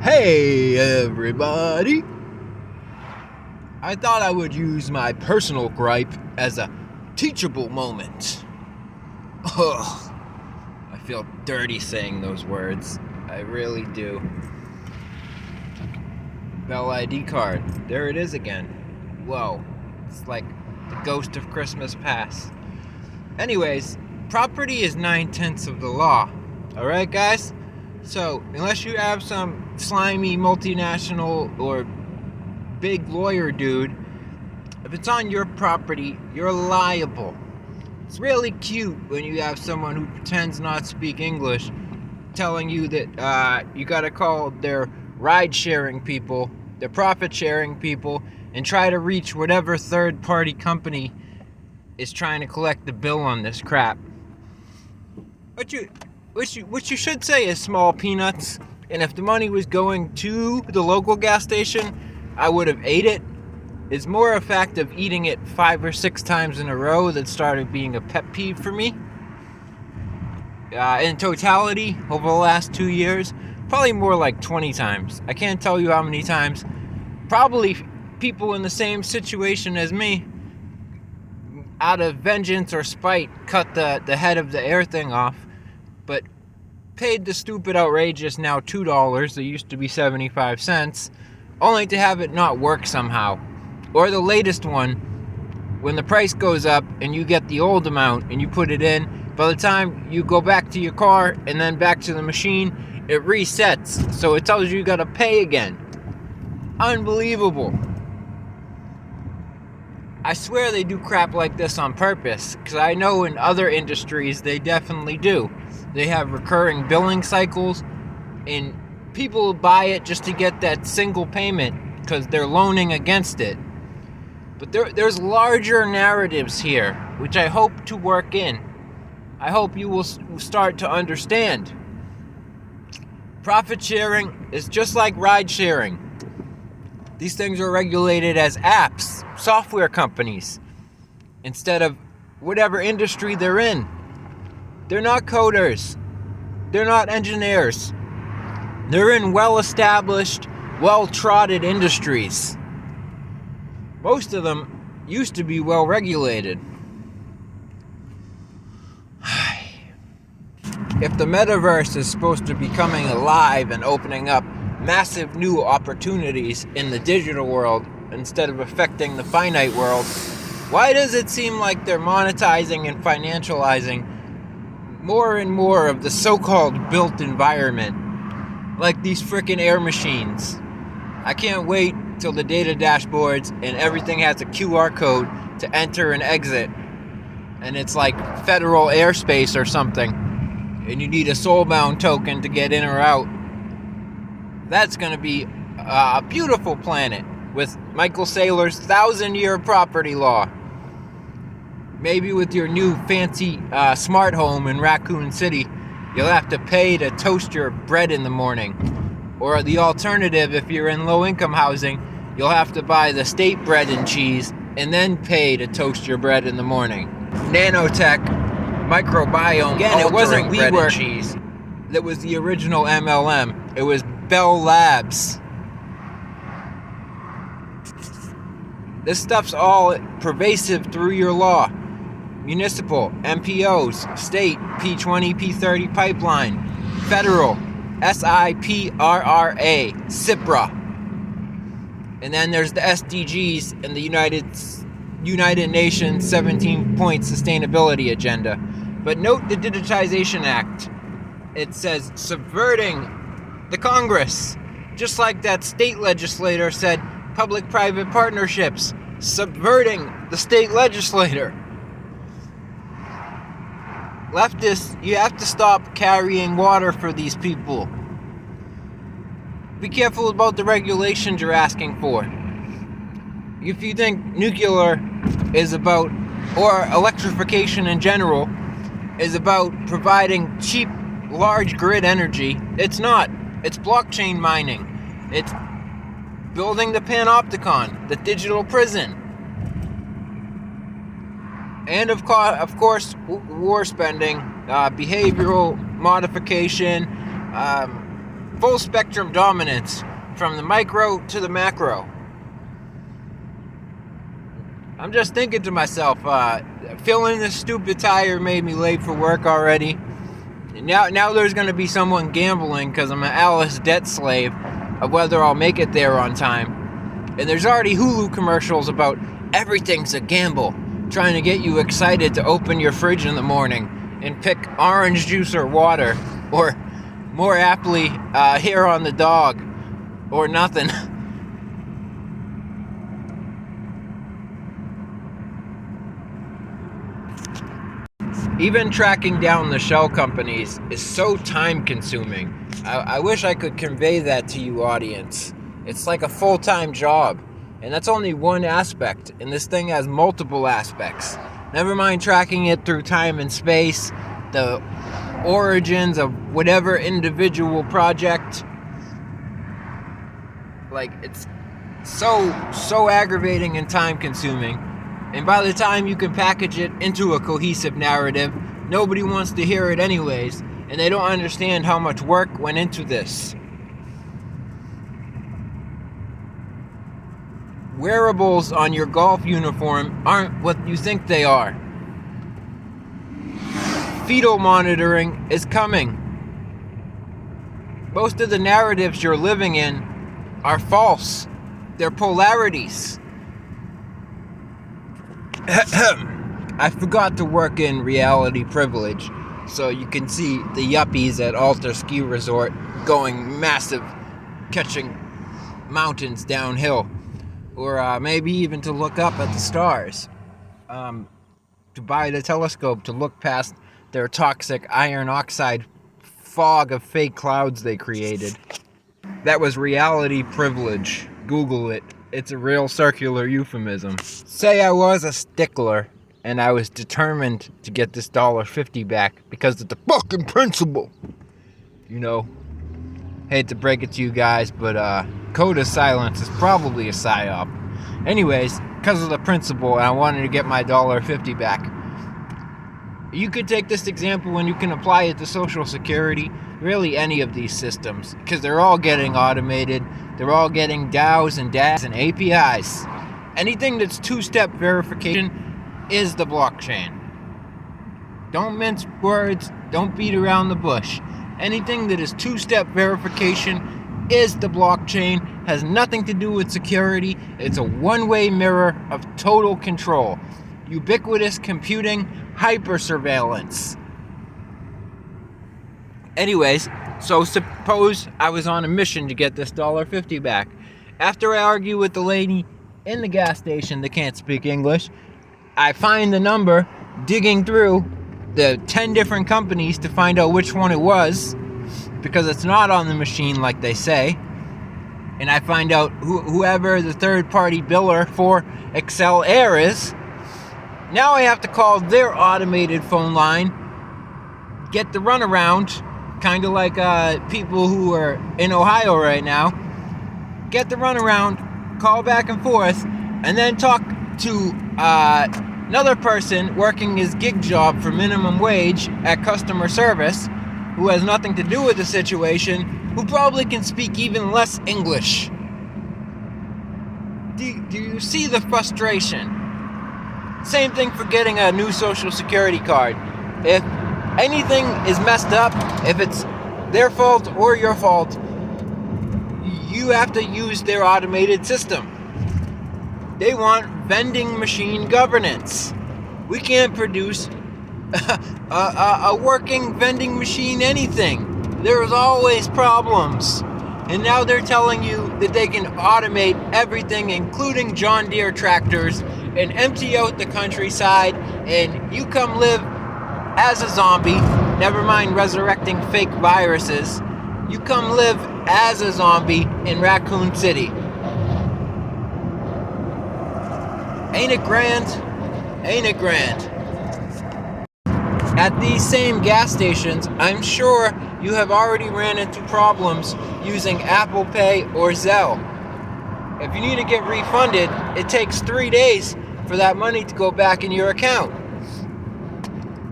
Hey everybody! I thought I would use my personal gripe as a teachable moment. Ugh, I feel dirty saying those words. I really do. Bell ID card. There it is again. Whoa. It's like the ghost of Christmas past. Anyways, property is 9/10 of the law. Alright, guys? So, unless you have some slimy multinational or big lawyer dude, if it's on your property, you're liable. It's really cute when you have someone who pretends not to speak English telling you that you gotta call their ride-sharing people, their profit-sharing people, and try to reach whatever third-party company is trying to collect the bill on this crap. What you should say is small peanuts, and if the money was going to the local gas station, I would have ate it. It's more a fact of eating it 5 or 6 times in a row that started being a pet peeve for me. In totality, over the last 2 years, probably more like 20 times. I can't tell you how many times. Probably people in the same situation as me, out of vengeance or spite, cut the head of the air thing off, but paid the stupid outrageous now $2 that used to be 75 cents, only to have it not work somehow. Or the latest one, when the price goes up and you get the old amount and you put it in, by the time you go back to your car and then back to the machine, it resets, so it tells you gotta pay again. Unbelievable. I swear they do crap like this on purpose, because I know in other industries they definitely do. They have recurring billing cycles, and people buy it just to get that single payment because they're loaning against it. But there's larger narratives here, which I hope to work in. I hope you will start to understand. Profit sharing is just like ride sharing. These things are regulated as apps, software companies, instead of whatever industry they're in. They're not coders. They're not engineers. They're in well-established, well-trotted industries. Most of them used to be well-regulated. If the metaverse is supposed to be coming alive and opening up massive new opportunities in the digital world instead of affecting the finite world, why does it seem like they're monetizing and financializing more and more of the so-called built environment, like these frickin' air machines? I can't wait till the data dashboards and everything has a QR code to enter and exit, and it's like federal airspace or something, and you need a soulbound token to get in or out. That's gonna be a beautiful planet with Michael Saylor's 1,000-year property law. Maybe with your new fancy smart home in Raccoon City, you'll have to pay to toast your bread in the morning. Or the alternative, if you're in low-income housing, you'll have to buy the state bread and cheese and then pay to toast your bread in the morning. Nanotech, microbiome, again, it wasn't WeWork that was the original MLM. It was Bell Labs. This stuff's all pervasive through your law. Municipal, MPOs, state, P20, P30 pipeline, federal, SIPRRA, CIPRA. And then there's the SDGs and the United Nations 17-point sustainability agenda. But note the Digitization Act. It says subverting the Congress. Just like that state legislator said public-private partnerships, subverting the state legislator. Leftists, you have to stop carrying water for these people. Be careful about the regulations you're asking for. If you think nuclear is about, or electrification in general, is about providing cheap, large grid energy, it's not. It's blockchain mining. It's building the panopticon, the digital prison. And of course, war spending, behavioral modification, full spectrum dominance from the micro to the macro. I'm just thinking to myself, filling this stupid tire made me late for work already. Now there's going to be someone gambling because I'm an Alice debt slave of whether I'll make it there on time. And there's already Hulu commercials about everything's a gamble, trying to get you excited to open your fridge in the morning and pick orange juice or water, or more aptly, hair on the dog, or nothing. Even tracking down the shell companies is so time consuming. I wish I could convey that to you, audience. It's like a full-time job, and that's only one aspect, and this thing has multiple aspects. Never mind tracking it through time and space, the origins of whatever individual project. Like, it's so aggravating and time consuming. And by the time you can package it into a cohesive narrative, nobody wants to hear it anyways, and they don't understand how much work went into this. Wearables on your golf uniform aren't what you think they are. Fetal monitoring is coming. Most of the narratives you're living in are false. They're polarities. I forgot to work in reality privilege, so you can see the yuppies at Alter Ski Resort going massive, catching mountains downhill, or maybe even to look up at the stars, to buy the telescope to look past their toxic iron oxide fog of fake clouds they created. That was reality privilege. Google it. It's a real circular euphemism. Say I was a stickler, and I was determined to get this $1.50 back because of the fucking principle. You know, hate to break it to you guys, but code of silence is probably a psyop. Anyways, because of the principle, I wanted to get my $1.50 back. You could take this example and you can apply it to Social Security, really any of these systems, because they're all getting automated. They're all getting DAOs and DAs and APIs. Anything that's two-step verification is the blockchain. Don't mince words. Don't beat around the bush. Anything that is two-step verification is the blockchain. Has nothing to do with security. It's a one-way mirror of total control. Ubiquitous computing, hyper-surveillance. Anyways, so suppose I was on a mission to get this $1.50 back. After I argue with the lady in the gas station that can't speak English, I find the number, digging through the 10 different companies to find out which one it was, because it's not on the machine like they say. And I find out whoever the third-party biller for Excel Air is. Now I have to call their automated phone line, get the runaround, kind of like people who are in Ohio right now, get the runaround, call back and forth, and then talk to another person working his gig job for minimum wage at customer service, who has nothing to do with the situation, who probably can speak even less English. Do you see the frustration? Same thing for getting a new Social Security card. If anything is messed up, if it's their fault or your fault, you have to use their automated system. They want vending machine governance. We can't produce a working vending machine anything. There's always problems. And now they're telling you that they can automate everything, including John Deere tractors, and empty out the countryside, and you come live as a zombie, never mind resurrecting fake viruses. You come live as a zombie in Raccoon City. Ain't it grand? Ain't it grand? At these same gas stations, I'm sure you have already ran into problems using Apple Pay or Zelle. If you need to get refunded, it takes 3 days for that money to go back in your account.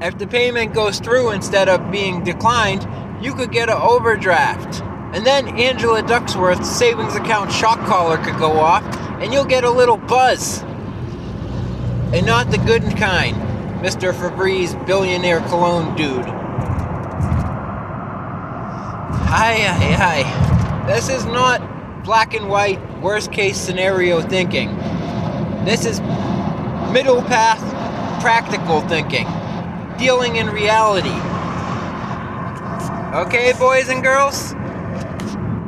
If the payment goes through instead of being declined, you could get an overdraft. And then Angela Ducksworth's savings account shock collar could go off, and you'll get a little buzz. And not the good kind, Mr. Febreze billionaire cologne dude. Hi. This is not black and white, worst case scenario thinking. This is middle path, practical thinking. Dealing in reality. Okay, boys and girls?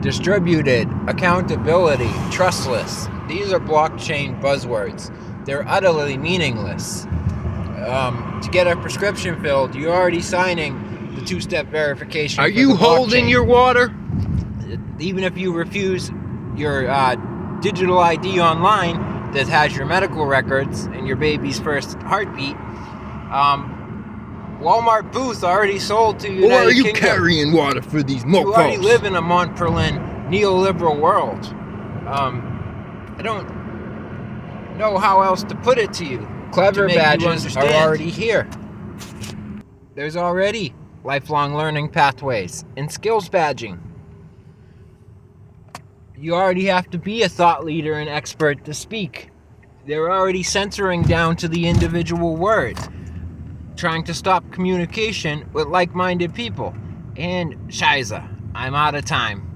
Distributed, accountability, trustless. These are blockchain buzzwords. They're utterly meaningless. To get a prescription filled, you're already signing the two-step verification. Are you holding your water? Even if you refuse your digital ID online that has your medical records and your baby's first heartbeat, Walmart booth already sold to United Or are you Kingdom. carrying water for these mofos? You already live in a Montperlin neoliberal world. I don't know how else to put it to you. Clever badges are already here. There's already lifelong learning pathways and skills badging. You already have to be a thought leader and expert to speak. They're already censoring down to the individual word, trying to stop communication with like-minded people. And Shiza, I'm out of time.